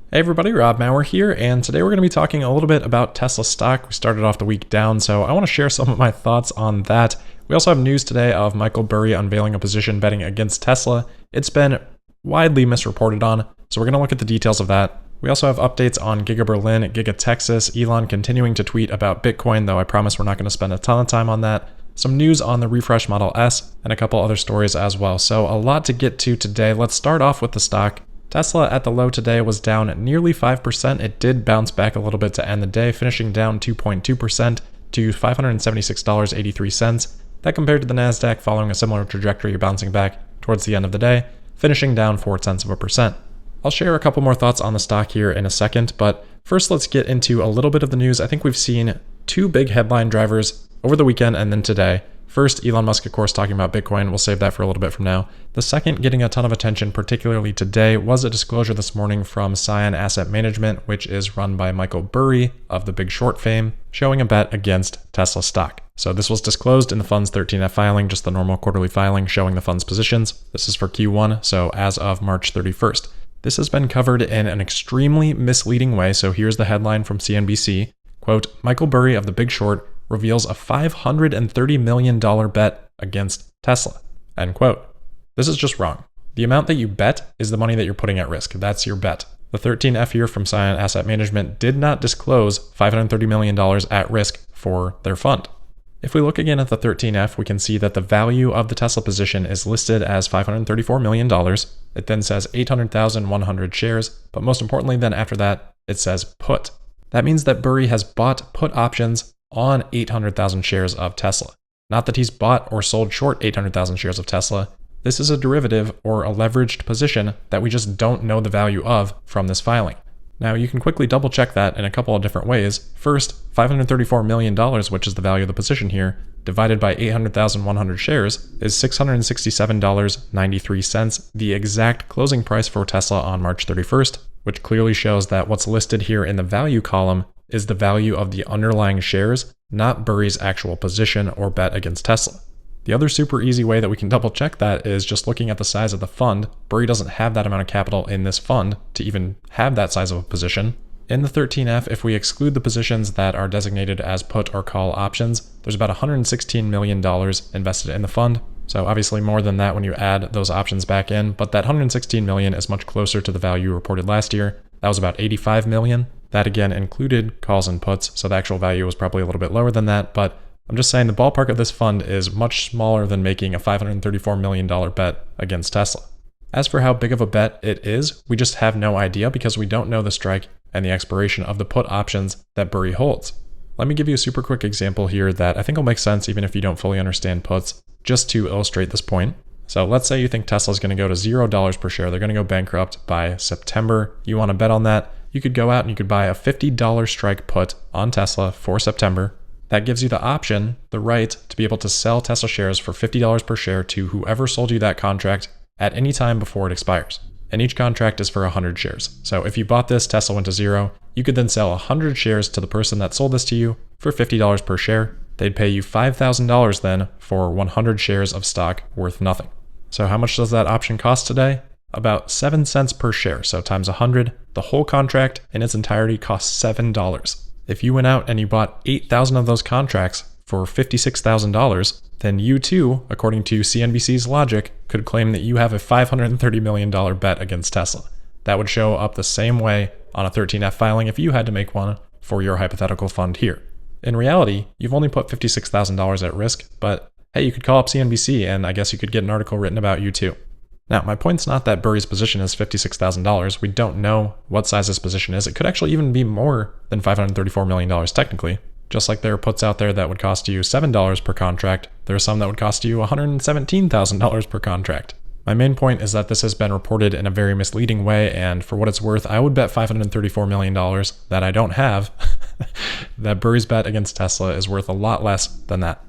Hey everybody, Rob Maurer here, and today we're going to be talking a little bit about Tesla stock. We started off the week down, so I want to share some of my thoughts on that. We also have news today of Michael Burry unveiling a position betting against Tesla. It's been widely misreported on, so we're going to look at the details of that. We also have updates on Giga Berlin, Giga Texas, Elon continuing to tweet about Bitcoin, though I promise we're not going to spend a ton of time on that. Some news on the refresh Model S, and a couple other stories as well. So a lot to get to today. Let's start off with the stock. Tesla at the low today was down nearly 5%. It did bounce back a little bit to end the day, finishing down 2.2% to $576.83. That compared to the NASDAQ following a similar trajectory, bouncing back towards the end of the day, finishing down 0.4%. I'll share a couple more thoughts on the stock here in a second, but first let's get into a little bit of the news. I think we've seen two big headline drivers over the weekend and then today. First, Elon Musk, of course, talking about Bitcoin. We'll save that for a little bit from now. The second, getting a ton of attention, particularly today, was a disclosure this morning from Cyan Asset Management, which is run by Michael Burry of the Big Short fame, showing a bet against Tesla stock. So this was disclosed in the fund's 13F filing, just the normal quarterly filing showing the fund's positions. This is for Q1, so as of March 31st. This has been covered in an extremely misleading way, so here's the headline from CNBC. Quote, Michael Burry of the Big Short reveals a $530 million bet against Tesla, end quote. This is just wrong. The amount that you bet is the money that you're putting at risk. That's your bet. The 13F here from Cyan Asset Management did not disclose $530 million at risk for their fund. If we look again at the 13F, we can see that the value of the Tesla position is listed as $534 million. It then says 800,100 shares, but most importantly then after that, it says put. That means that Burry has bought put options on 800,000 shares of Tesla. Not that he's bought or sold short 800,000 shares of Tesla. This is a derivative or a leveraged position that we just don't know the value of from this filing. Now you can quickly double check that in a couple of different ways. First, $534 million, which is the value of the position here, divided by 800,100 shares is $667.93, the exact closing price for Tesla on March 31st, which clearly shows that what's listed here in the value column is the value of the underlying shares, not Burry's actual position or bet against Tesla. The other super easy way that we can double check that is just looking at the size of the fund. Burry doesn't have that amount of capital in this fund to even have that size of a position. In the 13F, if we exclude the positions that are designated as put or call options, there's about $116 million invested in the fund. So obviously more than that when you add those options back in, but that $116 million is much closer to the value reported last year. That was about $85 million. That again included calls and puts, so the actual value was probably a little bit lower than that, but I'm just saying the ballpark of this fund is much smaller than making a $534 million bet against Tesla. As for how big of a bet it is, we just have no idea because we don't know the strike and the expiration of the put options that Burry holds. Let me give you a super quick example here that I think will make sense even if you don't fully understand puts, just to illustrate this point. So let's say you think Tesla's going to go to $0 per share. They're going to go bankrupt by September. You want to bet on that? You could go out and you could buy a $50 strike put on Tesla for September. That gives you the option, the right, to be able to sell Tesla shares for $50 per share to whoever sold you that contract at any time before it expires. And each contract is for 100 shares. So if you bought this, Tesla went to zero, you could then sell 100 shares to the person that sold this to you for $50 per share. They'd pay you $5,000 then for 100 shares of stock worth nothing. So how much does that option cost today? About 7 cents per share. So times 100, the whole contract in its entirety costs $7. If you went out and you bought 8,000 of those contracts for $56,000, then you too, according to CNBC's logic, could claim that you have a $530 million bet against Tesla. That would show up the same way on a 13F filing if you had to make one for your hypothetical fund here. In reality, you've only put $56,000 at risk, but hey, you could call up CNBC and I guess you could get an article written about you too. Now, my point's not that Burry's position is $56,000. We don't know what size this position is. It could actually even be more than $534 million technically. Just like there are puts out there that would cost you $7 per contract, there are some that would cost you $117,000 per contract. My main point is that this has been reported in a very misleading way, and for what it's worth, I would bet $534 million that I don't have that Burry's bet against Tesla is worth a lot less than that.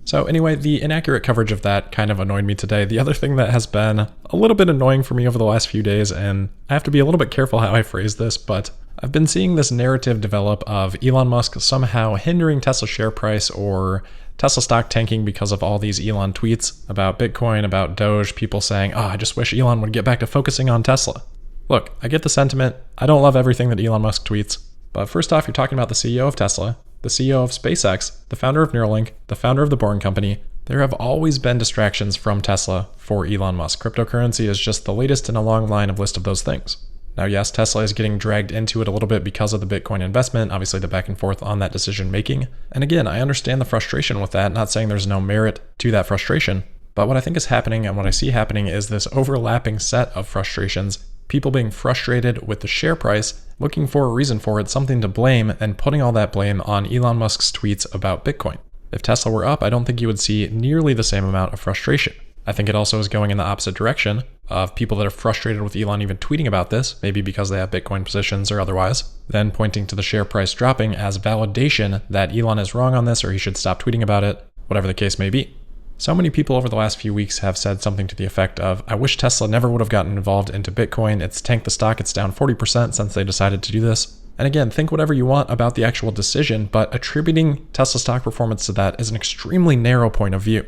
So anyway, the inaccurate coverage of that kind of annoyed me today. The other thing that has been a little bit annoying for me over the last few days, and I have to be a little bit careful how I phrase this, but I've been seeing this narrative develop of Elon Musk somehow hindering Tesla share price or Tesla stock tanking because of all these Elon tweets about Bitcoin, about Doge, people saying, I just wish Elon would get back to focusing on Tesla. Look, I get the sentiment. I don't love everything that Elon Musk tweets. But first off, you're talking about the CEO of Tesla, the CEO of SpaceX, the founder of Neuralink, the founder of the Boring Company. There have always been distractions from Tesla for Elon Musk. Cryptocurrency is just the latest in a long line of list of those things. Now, yes, Tesla is getting dragged into it a little bit because of the Bitcoin investment, obviously the back and forth on that decision making. And again, I understand the frustration with that, not saying there's no merit to that frustration. But what I think is happening and what I see happening is this overlapping set of frustrations, people being frustrated with the share price, looking for a reason for it, something to blame, and putting all that blame on Elon Musk's tweets about Bitcoin. If Tesla were up, I don't think you would see nearly the same amount of frustration. I think it also is going in the opposite direction of people that are frustrated with Elon even tweeting about this, maybe because they have Bitcoin positions or otherwise, then pointing to the share price dropping as validation that Elon is wrong on this or he should stop tweeting about it, whatever the case may be. So many people over the last few weeks have said something to the effect of, I wish Tesla never would have gotten involved into Bitcoin. It's tanked the stock. It's down 40% since they decided to do this. And again, think whatever you want about the actual decision, but attributing Tesla stock performance to that is an extremely narrow point of view.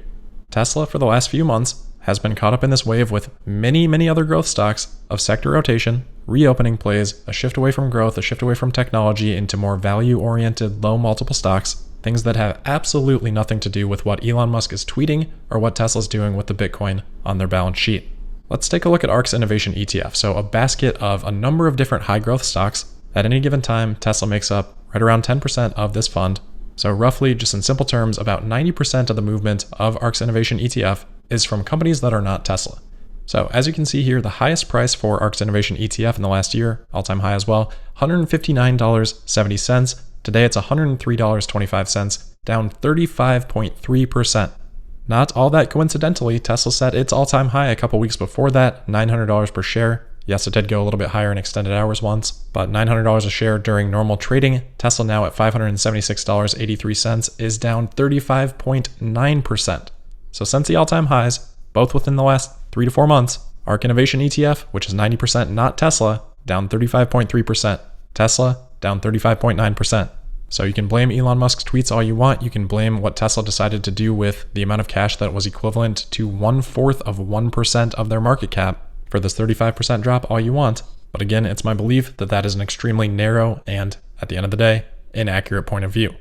Tesla, for the last few months, has been caught up in this wave with many, many other growth stocks of sector rotation, reopening plays, a shift away from growth, a shift away from technology into more value-oriented, low multiple stocks, things that have absolutely nothing to do with what Elon Musk is tweeting or what Tesla's doing with the Bitcoin on their balance sheet. Let's take a look at ARK's Innovation ETF, so a basket of a number of different high-growth stocks. At any given time, Tesla makes up right around 10% of this fund. So roughly, just in simple terms, about 90% of the movement of ARK's Innovation ETF is from companies that are not Tesla. So as you can see here, the highest price for ARK's Innovation ETF in the last year, all-time high as well, $159.70. Today it's $103.25, down 35.3%. Not all that coincidentally, Tesla set its all-time high a couple weeks before that, $900 per share. Yes, it did go a little bit higher in extended hours once, but $900 a share during normal trading. Tesla now at $576.83 is down 35.9%. So since the all-time highs, both within the last 3 to 4 months, ARK Innovation ETF, which is 90% not Tesla, down 35.3%. Tesla, down 35.9%. So you can blame Elon Musk's tweets all you want. You can blame what Tesla decided to do with the amount of cash that was equivalent to 1/4 of 1% of their market cap for this 35% drop all you want. But again, it's my belief that that is an extremely narrow and, at the end of the day, inaccurate point of view.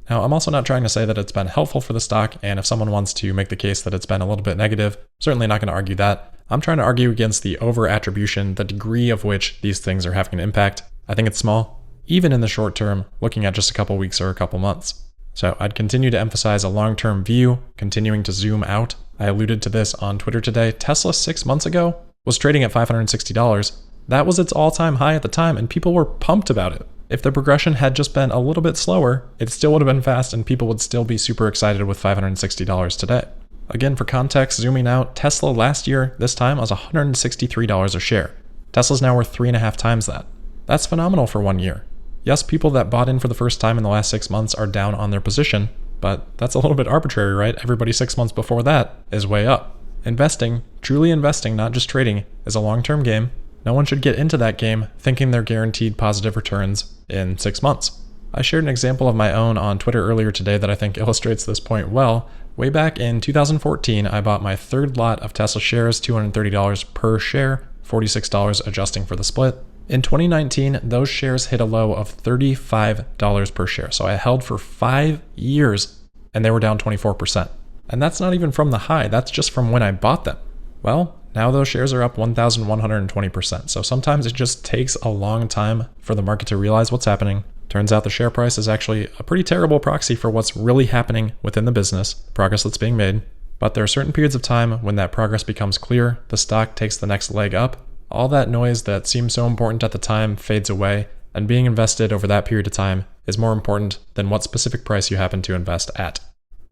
Now, I'm also not trying to say that it's been helpful for the stock, and if someone wants to make the case that it's been a little bit negative, certainly not going to argue that. I'm trying to argue against the over-attribution, the degree of which these things are having an impact. I think it's small, even in the short term, looking at just a couple weeks or a couple months. So I'd continue to emphasize a long-term view, continuing to zoom out. I alluded to this on Twitter today. Tesla 6 months ago was trading at $560. That was its all-time high at the time, and people were pumped about it. If the progression had just been a little bit slower, it still would have been fast and people would still be super excited with $560 today. Again, for context, zooming out, Tesla last year, this time, was $163 a share. Tesla's now worth 3.5 times that. That's phenomenal for 1 year. Yes, people that bought in for the first time in the last 6 months are down on their position, but that's a little bit arbitrary, right? Everybody 6 months before that is way up. Investing, truly investing, not just trading, is a long-term game. No one should get into that game thinking they're guaranteed positive returns in 6 months. I shared an example of my own on Twitter earlier today that I think illustrates this point well. Way back in 2014, I bought my third lot of Tesla shares, $230 per share, $46 adjusting for the split. In 2019, those shares hit a low of $35 per share. So I held for 5 years and they were down 24%. And that's not even from the high, that's just from when I bought them. Well, now those shares are up 1,120%. So sometimes it just takes a long time for the market to realize what's happening. Turns out the share price is actually a pretty terrible proxy for what's really happening within the business, progress that's being made. But there are certain periods of time when that progress becomes clear, the stock takes the next leg up, all that noise that seemed so important at the time fades away, and being invested over that period of time is more important than what specific price you happen to invest at.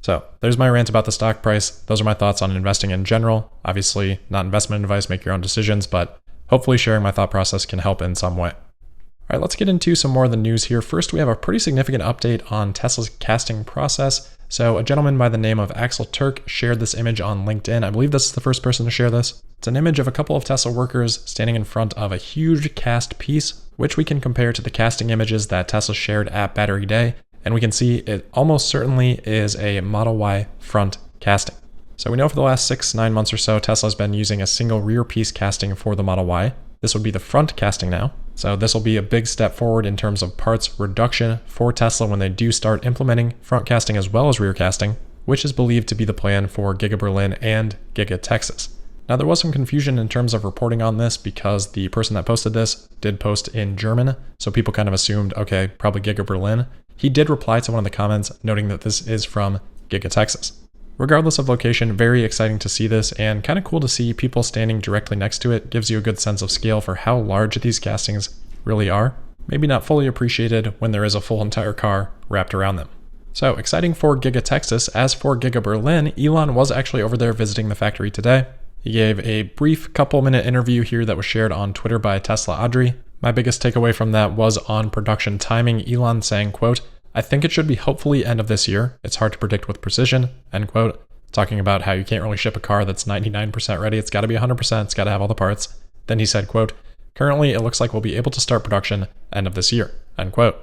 So there's my rant about the stock price. Those are my thoughts on investing in general. Obviously, not investment advice, make your own decisions, but hopefully sharing my thought process can help in some way. All right, let's get into some more of the news here. First, we have a pretty significant update on Tesla's casting process. So a gentleman by the name of Axel Turk shared this image on LinkedIn. I believe this is the first person to share this. It's an image of a couple of Tesla workers standing in front of a huge cast piece, which we can compare to the casting images that Tesla shared at Battery Day. And we can see it almost certainly is a Model Y front casting. So we know for the last 6-9 months or so, Tesla's been using a single rear piece casting for the Model Y. This would be the front casting now. So this will be a big step forward in terms of parts reduction for Tesla when they do start implementing front casting as well as rear casting, which is believed to be the plan for Giga Berlin and Giga Texas. Now there was some confusion in terms of reporting on this because the person that posted this did post in German, so people kind of assumed, okay, probably Giga Berlin. He did reply to one of the comments noting that this is from Giga Texas. Regardless of location, very exciting to see this and kind of cool to see people standing directly next to it. Gives you a good sense of scale for how large these castings really are. Maybe not fully appreciated when there is a full entire car wrapped around them. So exciting for Giga Texas. As for Giga Berlin, Elon was actually over there visiting the factory today. He gave a brief couple-minute interview here that was shared on Twitter by Tesla Adri. My biggest takeaway from that was on production timing. Elon saying, quote, "I think it should be hopefully end of this year. It's hard to predict with precision," end quote. Talking about how you can't really ship a car that's 99% ready. It's got to be 100%. It's got to have all the parts. Then he said, quote, "Currently, it looks like we'll be able to start production end of this year," end quote.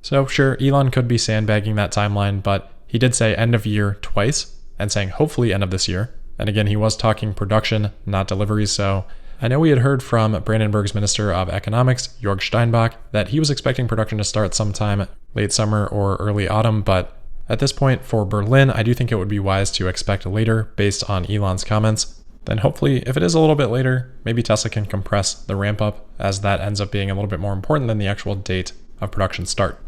So sure, Elon could be sandbagging that timeline, but he did say end of year twice and saying hopefully end of this year. And again, he was talking production, not deliveries. So I know we had heard from Brandenburg's Minister of Economics, Jörg Steinbach, that he was expecting production to start sometime late summer or early autumn. But at this point for Berlin, I do think it would be wise to expect later based on Elon's comments. Then hopefully, if it is a little bit later, maybe Tesla can compress the ramp up as that ends up being a little bit more important than the actual date of production start.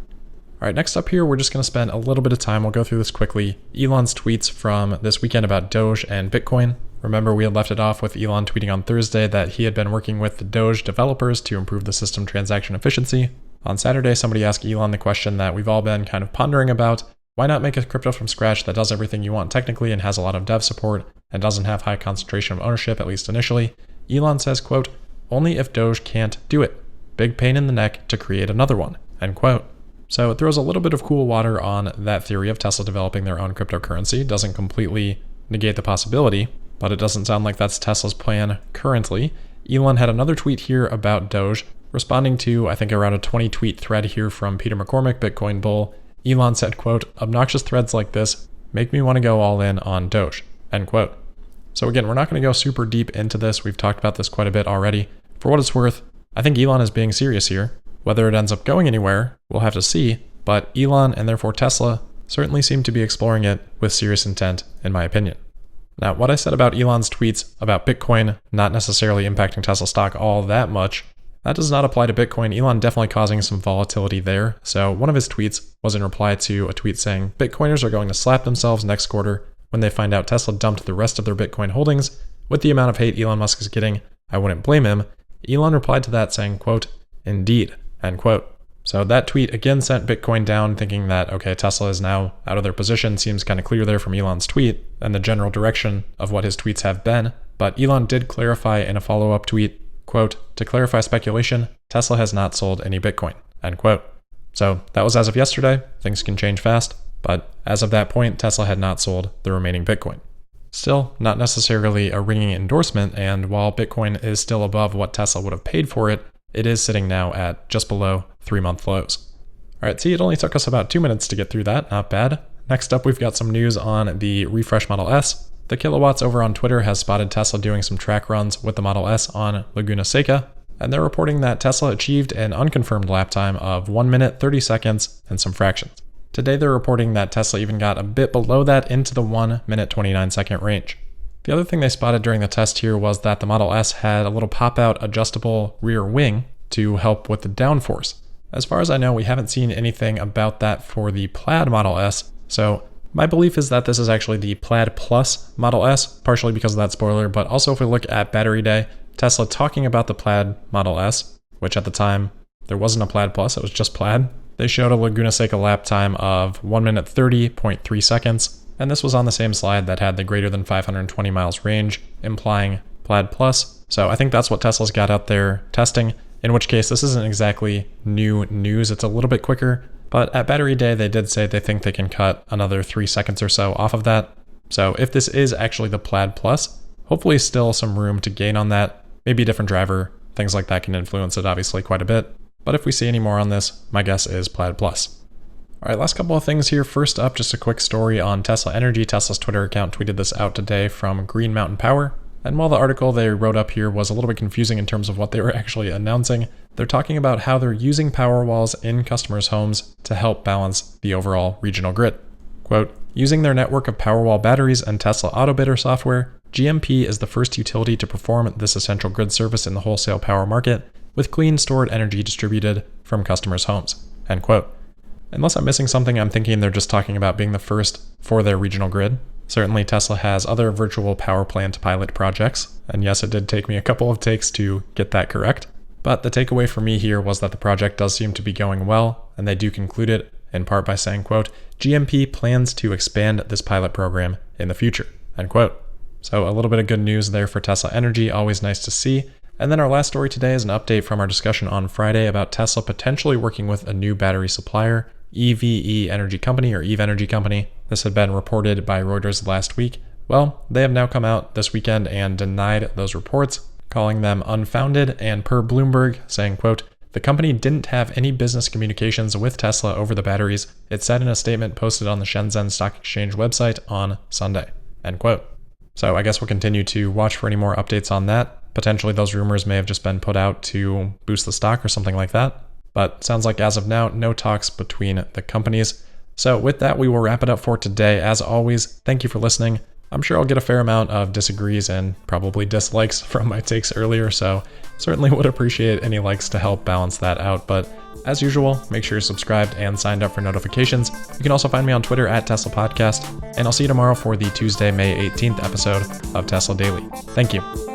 All right, next up here, we're just going to spend a little bit of time. We'll go through this quickly. Elon's tweets from this weekend about Doge and Bitcoin. Remember, we had left it off with Elon tweeting on Thursday that he had been working with the Doge developers to improve the system transaction efficiency. On Saturday, somebody asked Elon the question that we've all been kind of pondering about. Why not make a crypto from scratch that does everything you want technically and has a lot of dev support and doesn't have high concentration of ownership, at least initially? Elon says, quote, "Only if Doge can't do it. Big pain in the neck to create another one," end quote. So it throws a little bit of cool water on that theory of Tesla developing their own cryptocurrency. Doesn't completely negate the possibility, but it doesn't sound like that's Tesla's plan currently. Elon had another tweet here about Doge, responding to, I think, around a 20 tweet thread here from Peter McCormick, Bitcoin Bull. Elon said, quote, "Obnoxious threads like this make me want to go all in on Doge," end quote. So again, we're not going to go super deep into this. We've talked about this quite a bit already. For what it's worth, I think Elon is being serious here. Whether it ends up going anywhere, we'll have to see, but Elon and therefore Tesla certainly seem to be exploring it with serious intent, in my opinion. Now, what I said about Elon's tweets about Bitcoin not necessarily impacting Tesla stock all that much, that does not apply to Bitcoin. Elon definitely causing some volatility there. So one of his tweets was in reply to a tweet saying, "Bitcoiners are going to slap themselves next quarter when they find out Tesla dumped the rest of their Bitcoin holdings. With the amount of hate Elon Musk is getting, I wouldn't blame him." Elon replied to that saying, quote, "Indeed," end quote. So that tweet again sent Bitcoin down, thinking that, okay, Tesla is now out of their position. Seems kind of clear there from Elon's tweet and the general direction of what his tweets have been. But Elon did clarify in a follow-up tweet, quote, "To clarify speculation, Tesla has not sold any Bitcoin," end quote. So that was as of yesterday. Things can change fast. But as of that point, Tesla had not sold the remaining Bitcoin. Still, not necessarily a ringing endorsement. And while Bitcoin is still above what Tesla would have paid for it, it is sitting now at just below 3-month lows. All right, see, it only took us about 2 minutes to get through that. Not bad. Next up, we've got some news on the refresh Model S. The Kilowatts over on Twitter has spotted Tesla doing some track runs with the Model S on Laguna Seca, and they're reporting that Tesla achieved an unconfirmed lap time of 1 minute, 30 seconds, and some fractions. Today, they're reporting that Tesla even got a bit below that into the 1 minute, 29 second range. The other thing they spotted during the test here was that the Model S had a little pop-out adjustable rear wing to help with the downforce. As far as I know, we haven't seen anything about that for the Plaid Model S, so my belief is that this is actually the Plaid Plus Model S, partially because of that spoiler, but also if we look at battery day, Tesla talking about the Plaid Model S, which at the time, there wasn't a Plaid Plus, it was just Plaid. They showed a Laguna Seca lap time of 1 minute 30.3 seconds, and this was on the same slide that had the greater than 520 miles range, implying Plaid Plus. So I think that's what Tesla's got out there testing, in which case this isn't exactly new news, it's a little bit quicker, but at battery day they did say they think they can cut another 3 seconds or so off of that. So if this is actually the Plaid Plus, hopefully still some room to gain on that, maybe a different driver, things like that can influence it obviously quite a bit. But if we see any more on this, my guess is Plaid Plus. All right, last couple of things here. First up, just a quick story on Tesla Energy. Tesla's Twitter account tweeted this out today from Green Mountain Power. And while the article they wrote up here was a little bit confusing in terms of what they were actually announcing, they're talking about how they're using Powerwalls in customers' homes to help balance the overall regional grid. Quote, using their network of Powerwall batteries and Tesla AutoBidder software, GMP is the first utility to perform this essential grid service in the wholesale power market, with clean stored energy distributed from customers' homes. End quote. Unless I'm missing something, I'm thinking they're just talking about being the first for their regional grid. Certainly Tesla has other virtual power plant pilot projects, and yes, it did take me a couple of takes to get that correct. But the takeaway for me here was that the project does seem to be going well, and they do conclude it in part by saying, quote, GMP plans to expand this pilot program in the future, end quote. So a little bit of good news there for Tesla Energy, always nice to see. And then our last story today is an update from our discussion on Friday about Tesla potentially working with a new battery supplier, EVE Energy Company or Eve Energy Company. This had been reported by Reuters last week. Well, they have now come out this weekend and denied those reports, calling them unfounded, and per Bloomberg, saying, quote, the company didn't have any business communications with Tesla over the batteries, it said in a statement posted on the Shenzhen Stock Exchange website on Sunday, end quote. So I guess we'll continue to watch for any more updates on that. Potentially those rumors may have just been put out to boost the stock or something like that. But sounds like as of now, no talks between the companies. So with that, we will wrap it up for today. As always, thank you for listening. I'm sure I'll get a fair amount of disagrees and probably dislikes from my takes earlier, so certainly would appreciate any likes to help balance that out. But as usual, make sure you're subscribed and signed up for notifications. You can also find me on Twitter at Tesla Podcast, and I'll see you tomorrow for the Tuesday, May 18th episode of Tesla Daily. Thank you.